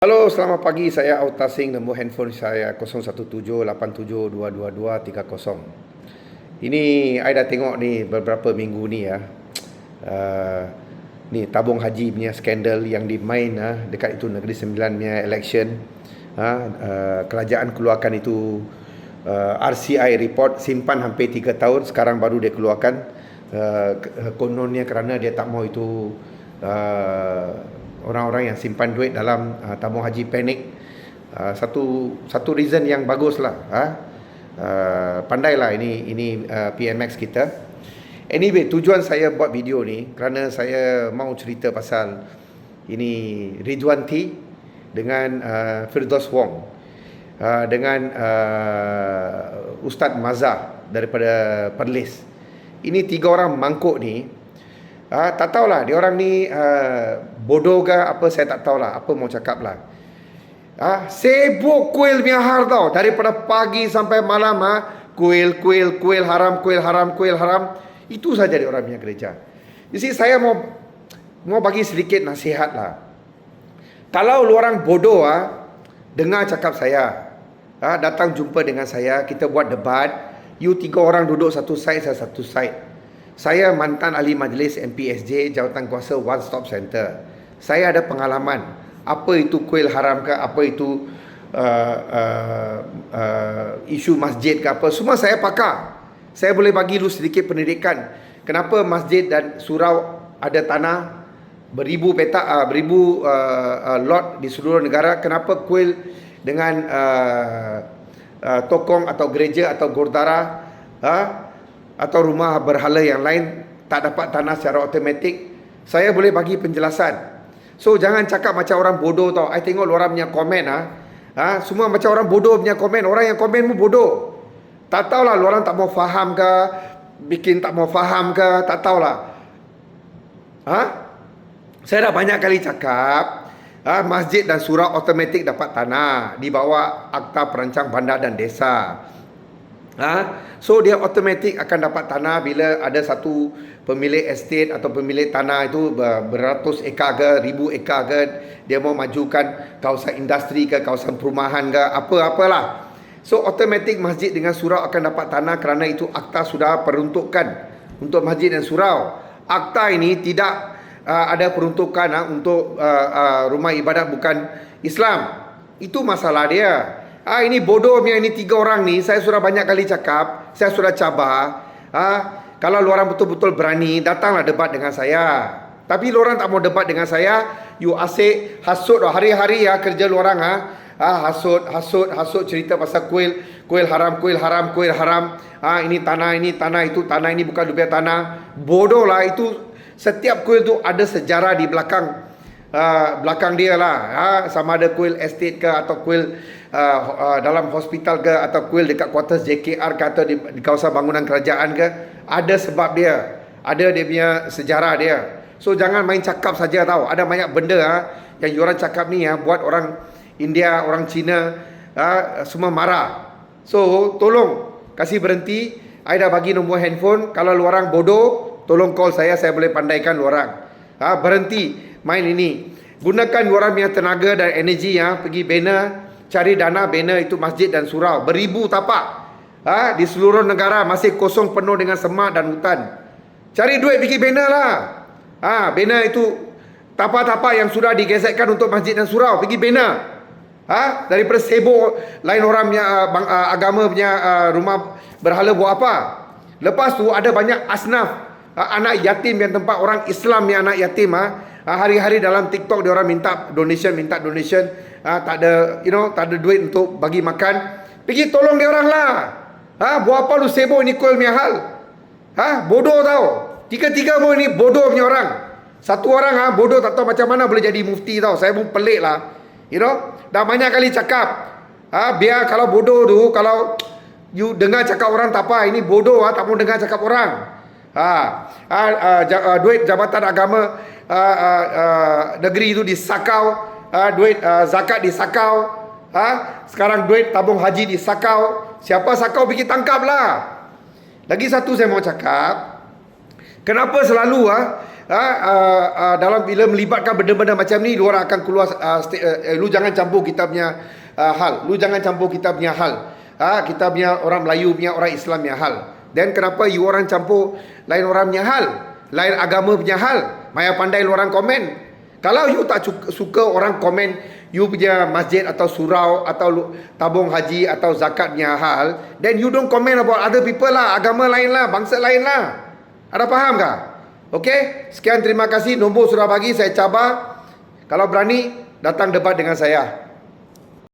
Halo, selamat pagi. Saya Auta Singh. Nombor handphone saya 0178722230. Ini saya dah tengok ni beberapa minggu ni ya. Ni tabung haji punya skandal yang dimain dekat itu Negeri Sembilan punya election. Kerajaan keluarkan itu RCI report, simpan hampir 3 tahun, sekarang baru dia keluarkan. Kononnya kerana dia tak mau itu orang-orang yang simpan duit dalam tabung haji panik. Satu reason yang baguslah. Pandailah ini PMX kita. Anyway, tujuan saya buat video ni kerana saya mau cerita pasal ini Ridwan T dengan Firdaus Wong, dengan Ustaz Mazhar daripada Perlis. Ini 3 orang mangkuk ni. Tak tahulah dia orang ni bodoh ke apa, saya tak tahulah apa mau cakap lah. Sibuk kuil punya hal tau, daripada pagi sampai malam kuil haram. Itu saja dia orang punya gereja. Jadi saya mau bagi sedikit nasihat lah. Kalau lu orang bodoh dengar cakap saya, datang jumpa dengan saya, kita buat debat. You 3 orang duduk satu side, saya satu side. Saya mantan ahli majlis MPSJ, Jawatan Kuasa One Stop Center. Saya ada pengalaman apa itu kuil haram ke, apa itu isu masjid ke apa, semua saya pakar. Saya boleh bagi lu sedikit pendidikan. Kenapa masjid dan surau ada tanah beribu petak, beribu lot di seluruh negara. Kenapa kuil dengan tokong atau gereja atau gurdara atau rumah berhala yang lain tak dapat tanah secara automatik. Saya boleh bagi penjelasan. So jangan cakap macam orang bodoh tau. I tengok orang punya komen semua macam orang bodoh punya komen. Orang yang komen pun bodoh. Tak tahulah orang tak mau faham ke, bikin tak mau faham ke, tak tahulah. Saya dah banyak kali cakap masjid dan surau automatik dapat tanah di bawah Akta Perancang Bandar dan Desa. So dia automatik akan dapat tanah bila ada satu pemilik estate atau pemilik tanah itu beratus ekar ke, ribu ekar ke, dia mau majukan kawasan industri ke, kawasan perumahan ke, apa-apalah. So automatik masjid dengan surau akan dapat tanah kerana itu akta sudah peruntukkan untuk masjid dan surau. Akta ini tidak ada peruntukan untuk rumah ibadat bukan Islam. Itu masalah dia. Ini bodohnya ini 3 orang ni. Saya sudah banyak kali cakap, saya sudah cabar. Kalau lu orang betul-betul berani, datanglah debat dengan saya. Tapi lu orang tak mau debat dengan saya, you asyik hasut hari-hari kerja lu orang hasut cerita pasal kuil haram. Ini tanah itu tanah, ini bukan dunia tanah. Bodoh lah itu. Setiap kuil tu ada sejarah di belakang dia lah. Sama ada kuil estate ke, atau kuil dalam hospital ke, atau kuil dekat kuartus JKR ke, atau di kawasan bangunan kerajaan ke. Ada sebab dia, ada dia punya sejarah dia. So jangan main cakap saja tau. Ada banyak benda yang orang cakap ni buat orang India, orang Cina semua marah. So tolong kasih berhenti. I dah bagi nombor handphone. Kalau lu orang bodoh, tolong call saya boleh pandaikan lu orang. Berhenti main ini. Gunakan lu orang punya tenaga dan energi pergi bina, cari dana bina itu masjid dan surau. Beribu tapak di seluruh negara masih kosong penuh dengan semak dan hutan. Cari duit pergi bina lah. Bina itu tapak-tapak yang sudah digesekkan untuk masjid dan surau. Pergi bina. Daripada sibuk lain orang punya agama punya rumah berhala buat apa. Lepas tu ada banyak asnaf anak yatim yang tempat orang Islam yang anak yatim hari-hari dalam TikTok dia orang minta donation. Tak ada tak ada duit untuk bagi makan. Pergi tolong dia orang lah. Buat apa lu sibuk ni kuil punya hal? Bodoh tau. Tiga-tiga pun ni bodoh punya orang. Satu orang bodoh tak tahu macam mana boleh jadi mufti tau. Saya pun pelik lah. Dah banyak kali cakap. Biar kalau bodoh tu, kalau you dengar cakap orang tak apa, ini bodoh tak mau dengar cakap orang. Duit jabatan agama negeri itu disakau, duit zakat disakau, sekarang duit tabung haji disakau. Siapa sakau pergi tangkap lah. Lagi satu saya mau cakap, Kenapa selalu dalam bila melibatkan benda-benda macam ni, diorang akan keluar lu jangan campur kita punya hal. Lu jangan campur kita punya hal. Kita punya orang Melayu punya, orang Islam punya hal. Dan kenapa you orang campur lain orang punya hal, lain agama punya hal? Maya pandai lu orang komen. Kalau you tak suka orang komen you punya masjid atau surau atau tabung haji atau zakat punya hal, then you don't comment about other people lah, agama lain lah, bangsa lain lah. Ada faham kah? Okey, sekian, terima kasih. Nombor sudah bagi, saya cabar. Kalau berani, datang debat dengan saya.